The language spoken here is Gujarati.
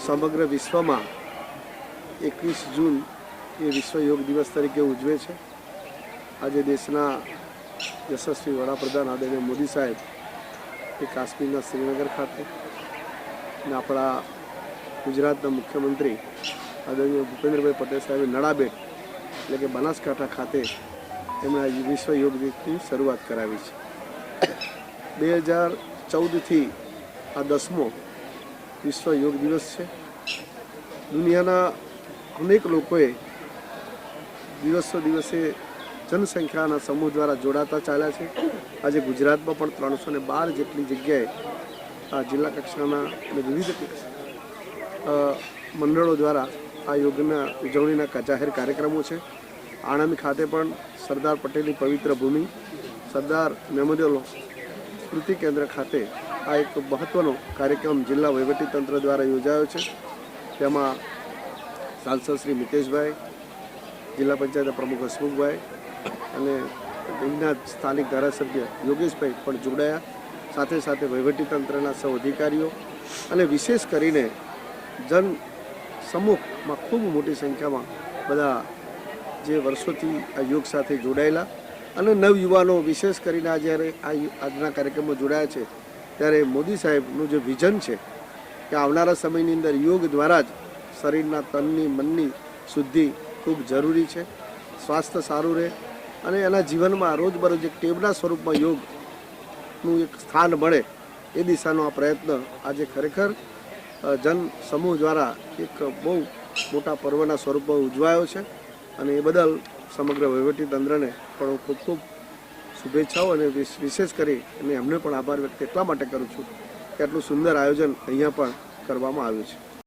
સમગ્ર વિશ્વમાં 21 જૂન એ વિશ્વ યોગ દિવસ તરીકે ઉજવે છે। આજે દેશના યશસ્વી વડાપ્રધાન આદરણીય મોદી સાહેબ એ કાશ્મીરના શ્રીનગર ખાતે અને આપણા ગુજરાતના મુખ્યમંત્રી આદરણીય ભૂપેન્દ્રભાઈ પટેલ સાહેબે નડાબેટ એટલે કે બનાસકાંઠા ખાતે એમણે વિશ્વ યોગ દિવસની શરૂઆત કરાવી છે। 2014થી આ 10મો વિશ્વ યોગ દિવસ છે। દુનિયાના અનેક લોકોએ દિવસે જનસંખ્યાના સમૂહ દ્વારા જોડાતા ચાલ્યા છે। આજે ગુજરાતમાં પણ 312 જેટલી જગ્યાએ આ જિલ્લા કક્ષાના અને વિવિધ મંડળો દ્વારા આ યોગના ઉજવણીના જાહેર કાર્યક્રમો છે। આણંદ ખાતે પણ સરદાર પટેલની પવિત્ર ભૂમિ સરદાર મેમોરિયલ સ્મૃતિ કેન્દ્ર ખાતે આ એક મહત્ત્વનો કાર્યક્રમ જિલ્લા વહીવટીતંત્ર દ્વારા યોજાયો છે। તેમાં સાંસદ શ્રી મિતેશભાઈ, જિલ્લા પંચાયત પ્રમુખ હસમુખભાઈ અને અહીંના સ્થાનિક ધારાસભ્ય યોગેશભાઈ પણ જોડાયા। સાથે સાથે વહીવટીતંત્રના સૌ અધિકારીઓ અને વિશેષ કરીને જન સમૂહમાં ખૂબ મોટી સંખ્યામાં બધા જે વર્ષોથી આ યોગ સાથે જોડાયેલા અને નવયુવાનો વિશેષ કરીને જ્યારે આજના કાર્યક્રમમાં જોડાયા છે ત્યારે મોદી સાહેબનું જે વિઝન છે કે આવનારા સમયની અંદર યોગ દ્વારા જ શરીરના તનની મનની શુદ્ધિ ખૂબ જરૂરી છે, સ્વાસ્થ્ય સારું રહે અને એના જીવનમાં રોજબરોજ એક ટેવના સ્વરૂપમાં યોગનું એક સ્થાન મળે એ દિશાનો આ પ્રયત્ન આજે ખરેખર જન સમૂહ દ્વારા એક બહુ મોટા પર્વના સ્વરૂપમાં ઉજવાયો છે અને એ બદલ સમગ્ર વહીવટીતંત્રને પણ હું ખૂબ ખૂબ શુભેચ્છાઓ અને વિશેષ કરી અને એમને પણ આભાર વ્યક્ત એટલા માટે કરું છું કે આટલું સુંદર આયોજન અહીંયા પણ કરવામાં આવ્યું છે।